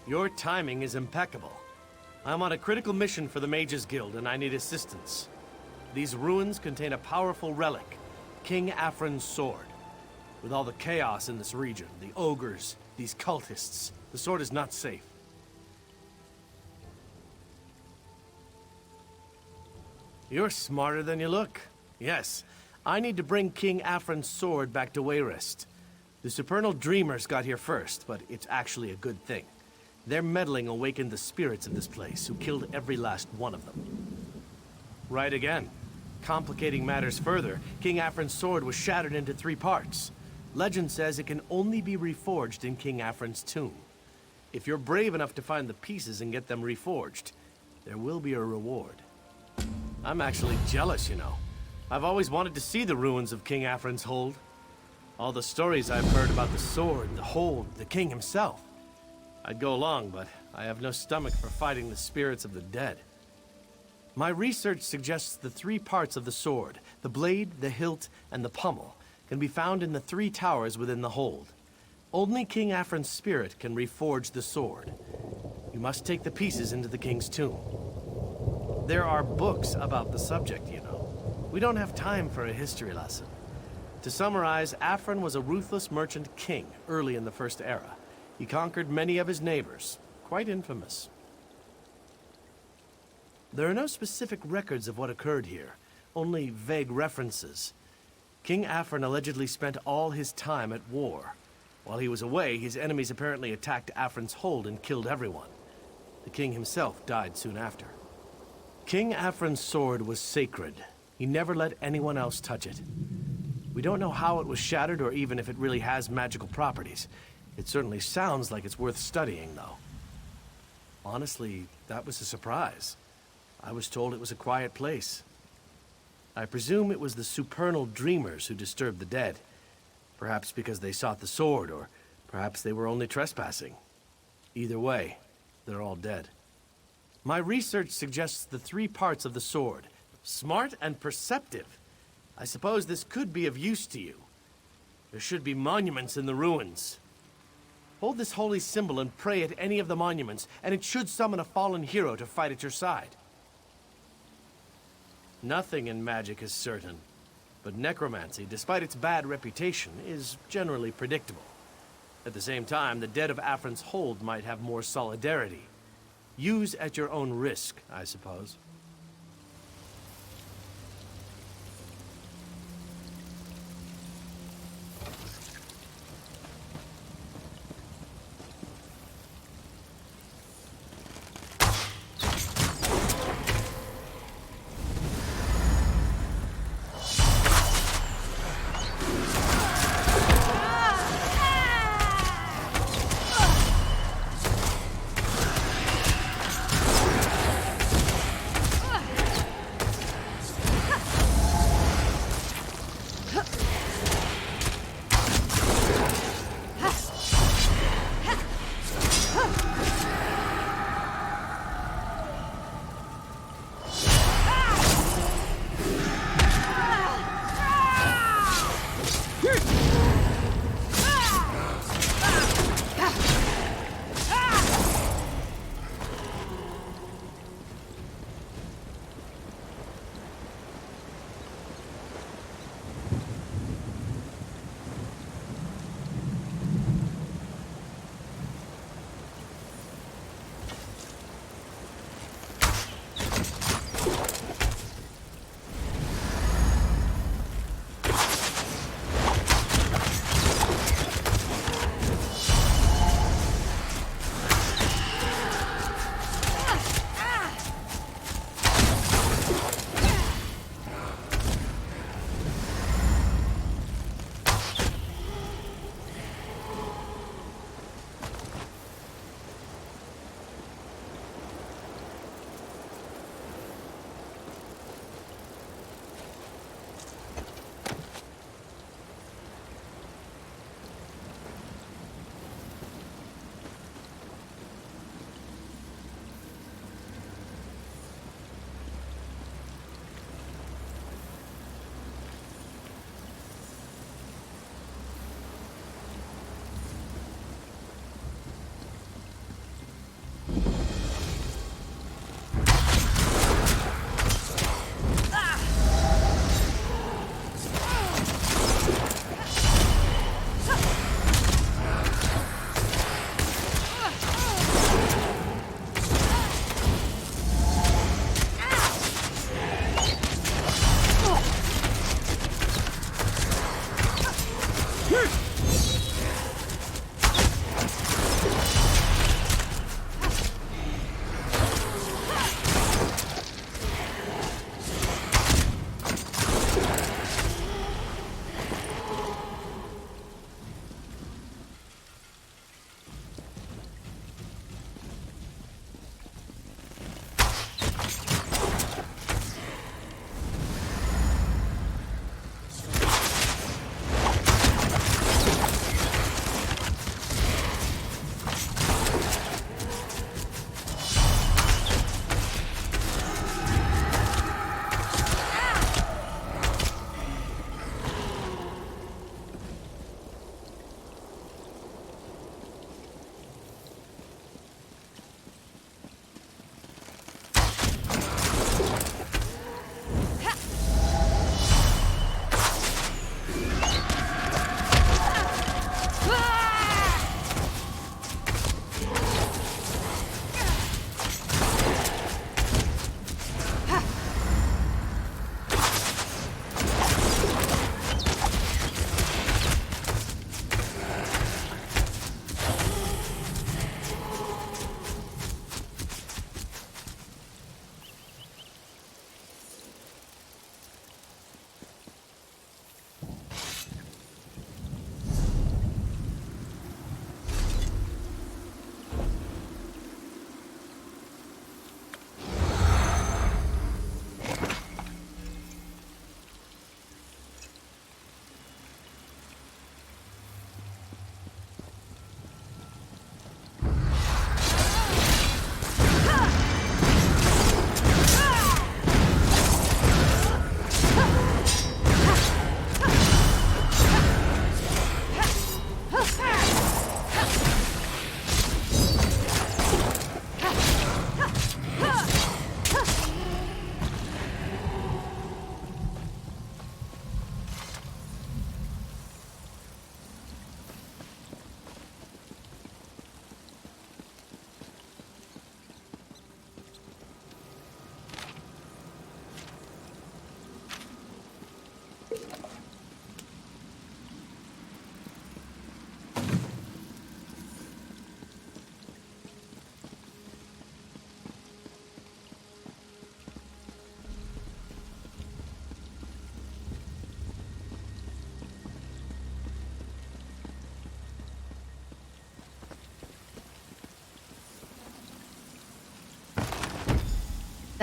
Your timing is impeccable. I'm on a critical mission for the Mages Guild, and I need assistance. These ruins contain a powerful relic, King Aphren's sword. With all the chaos in this region, the ogres, these cultists, the sword is not safe. You're smarter than you look. Yes, I need to bring King Aphren's sword back to Wayrest. The Supernal Dreamers got here first, but it's actually a good thing. Their meddling awakened the spirits of this place, who killed every last one of them. Right again. Complicating matters further, King Aphren's sword was shattered into 3 parts. Legend says it can only be reforged in King Aphren's tomb. If you're brave enough to find the pieces and get them reforged, there will be a reward. I'm actually jealous, you know. I've always wanted to see the ruins of King Aphren's hold. All the stories I've heard about the sword, the hold, the king himself. I'd go along, but I have no stomach for fighting the spirits of the dead. My research suggests the 3 parts of the sword, the blade, the hilt, and the pommel, can be found in the 3 towers within the hold. Only King Aphren's spirit can reforge the sword. You must take the pieces into the king's tomb. There are books about the subject, you know. We don't have time for a history lesson. To summarize, Aphren was a ruthless merchant king early in the First Era. He conquered many of his neighbors, quite infamous. There are no specific records of what occurred here, only vague references. King Aphren allegedly spent all his time at war. While he was away, his enemies apparently attacked Aphren's hold and killed everyone. The king himself died soon after. King Aphren's sword was sacred. He never let anyone else touch it. We don't know how it was shattered or even if it really has magical properties. It certainly sounds like it's worth studying, though. Honestly, that was a surprise. I was told it was a quiet place. I presume it was the supernal dreamers who disturbed the dead. Perhaps because they sought the sword, or perhaps they were only trespassing. Either way, they're all dead. My research suggests the 3 parts of the sword. Smart and perceptive. I suppose this could be of use to you. There should be monuments in the ruins. Hold this holy symbol and pray at any of the monuments, and it should summon a fallen hero to fight at your side. Nothing in magic is certain, but necromancy, despite its bad reputation, is generally predictable. At the same time, the dead of Aphren's hold might have more solidarity. Use at your own risk, I suppose.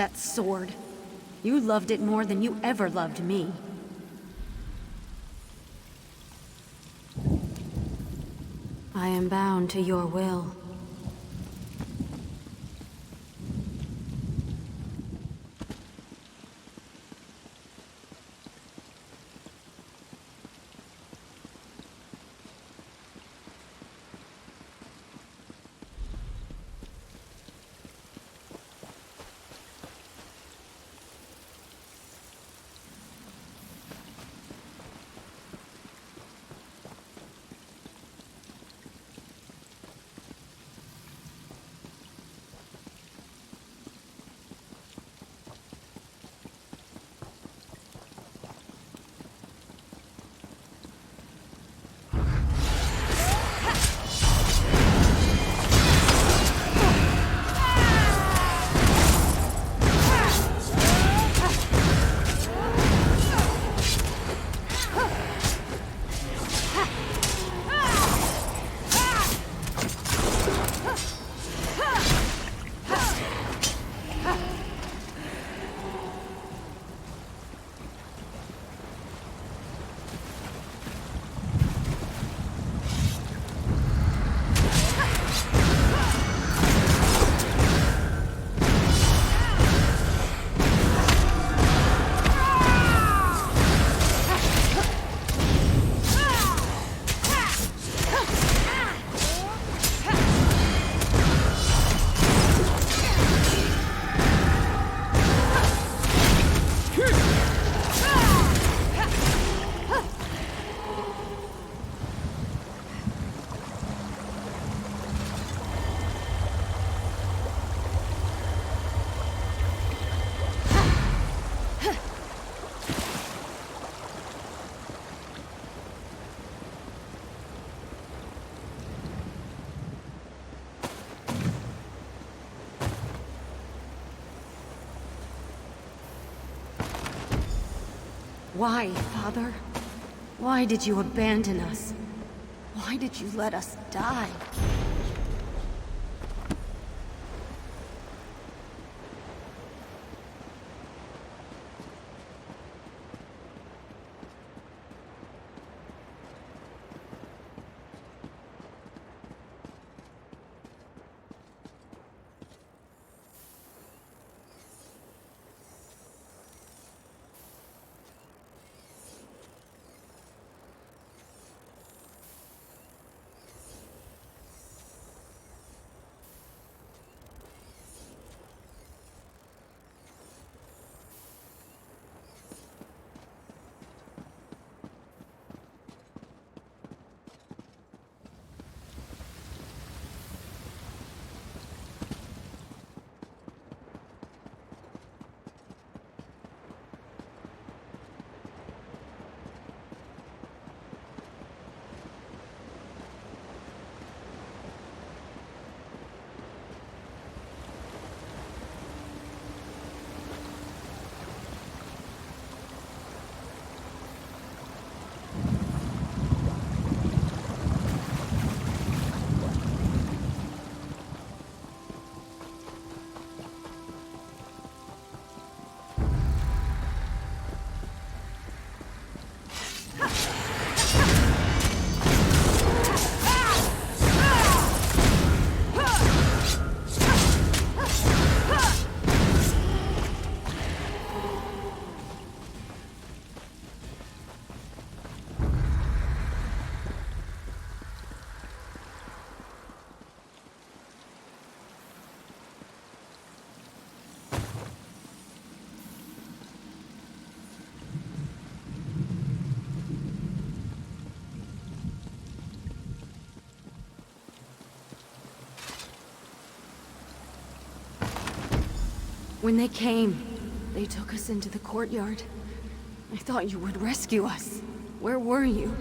That sword. You loved it more than you ever loved me. I am bound to your will. Why, Father? Why did you abandon us? Why did you let us die? When they came, they took us into the courtyard. I thought you would rescue us. Where were you?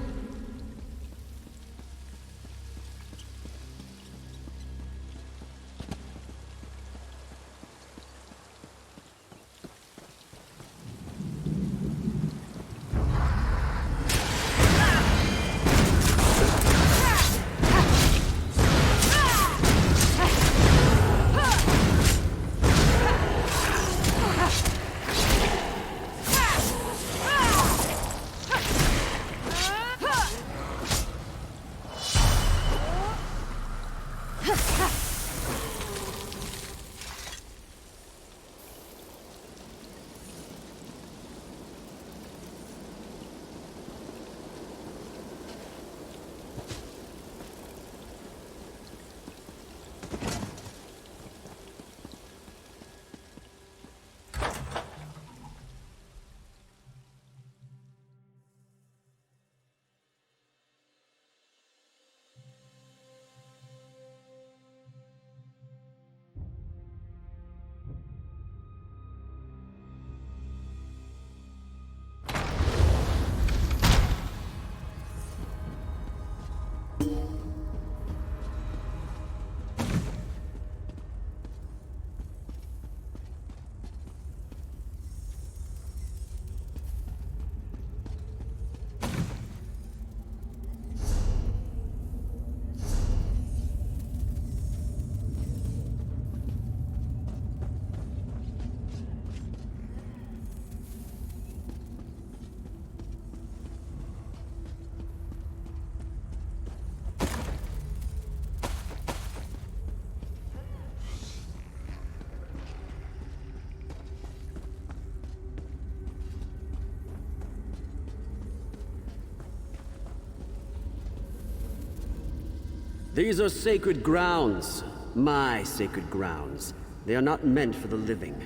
These are sacred grounds. My sacred grounds. They are not meant for the living.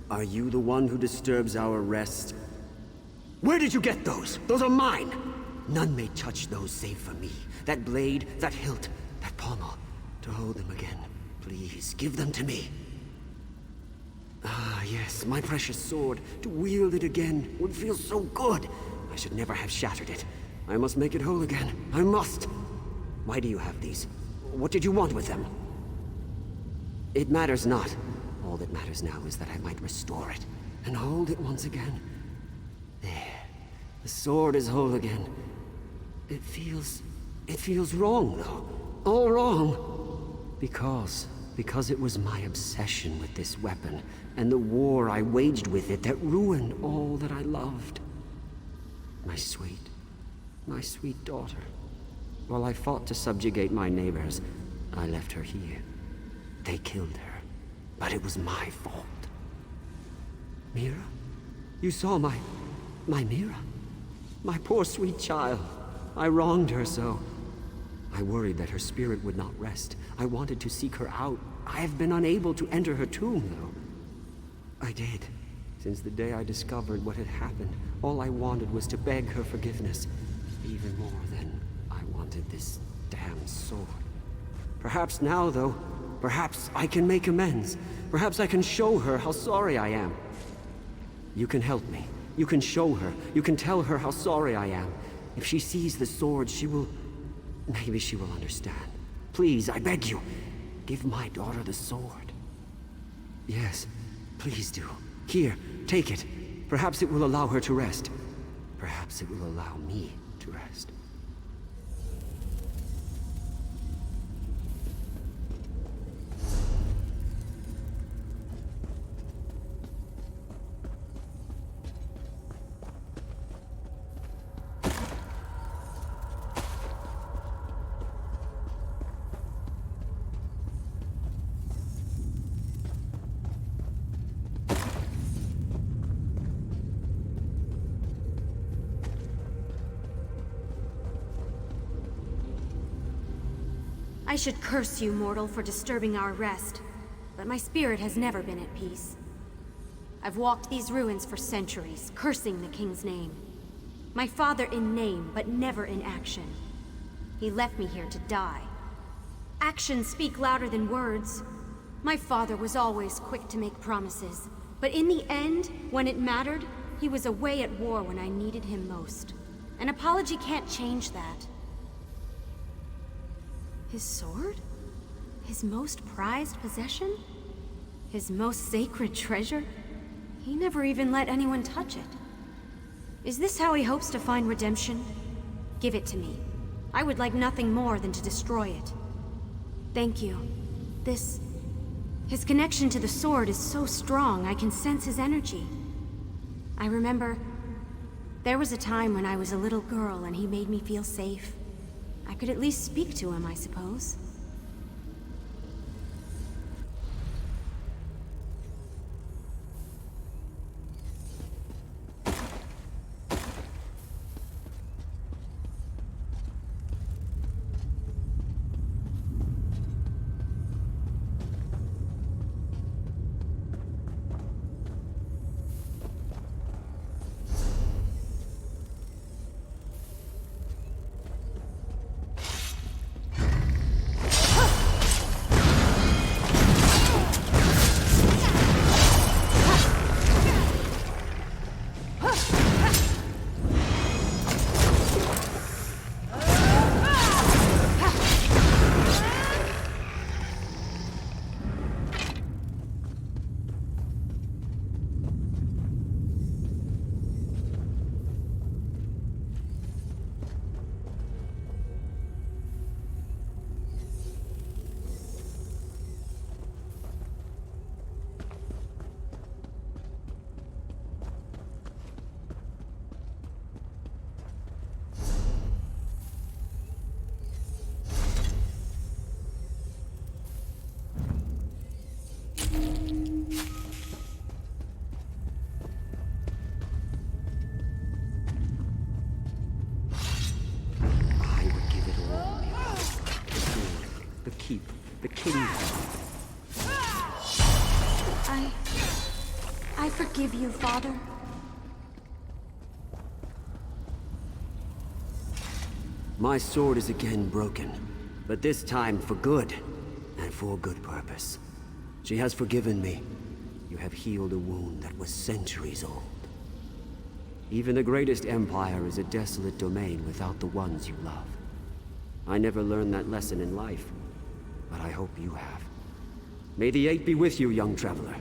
Are you the one who disturbs our rest? Where did you get those? Those are mine! None may touch those save for me. That blade, that hilt, that pommel. To hold them again. Please, give them to me. Ah, yes, my precious sword. To wield it again would feel so good. I should never have shattered it. I must make it whole again. I must! Why do you have these? What did you want with them? It matters not. All that matters now is that I might restore it, and hold it once again. There. The sword is whole again. It feels wrong, though. All wrong. Because it was my obsession with this weapon, and the war I waged with it that ruined all that I loved. My sweet daughter. While I fought to subjugate my neighbors, I left her here. They killed her, but it was my fault. Mira? You saw my Mira? My poor sweet child. I wronged her so. I worried that her spirit would not rest. I wanted to seek her out. I have been unable to enter her tomb, though. I did. Since the day I discovered what had happened, all I wanted was to beg her forgiveness. Even more than I wanted this damn sword. Perhaps now, though, perhaps I can make amends. Perhaps I can show her how sorry I am. You can help me. You can show her. You can tell her how sorry I am. If she sees the sword, she will... Maybe she will understand. Please, I beg you. Give my daughter the sword. Yes, please do. Here, take it. Perhaps it will allow her to rest. Perhaps it will allow me to rest. I should curse you, mortal, for disturbing our rest, but my spirit has never been at peace. I've walked these ruins for centuries, cursing the king's name. My father in name, but never in action. He left me here to die. Actions speak louder than words. My father was always quick to make promises, but in the end, when it mattered, he was away at war when I needed him most. An apology can't change that. His sword? His most prized possession? His most sacred treasure? He never even let anyone touch it. Is this how he hopes to find redemption? Give it to me. I would like nothing more than to destroy it. Thank you. His connection to the sword is so strong, I can sense his energy. I remember, there was a time when I was a little girl and he made me feel safe. I could at least speak to him, I suppose. the keep, the kingdom. I forgive you, Father. My sword is again broken, but this time for good, and for good purpose. She has forgiven me. You have healed a wound that was centuries old. Even the greatest empire is a desolate domain without the ones you love. I never learned that lesson in life, but I hope you have. May the Eight be with you, young traveler.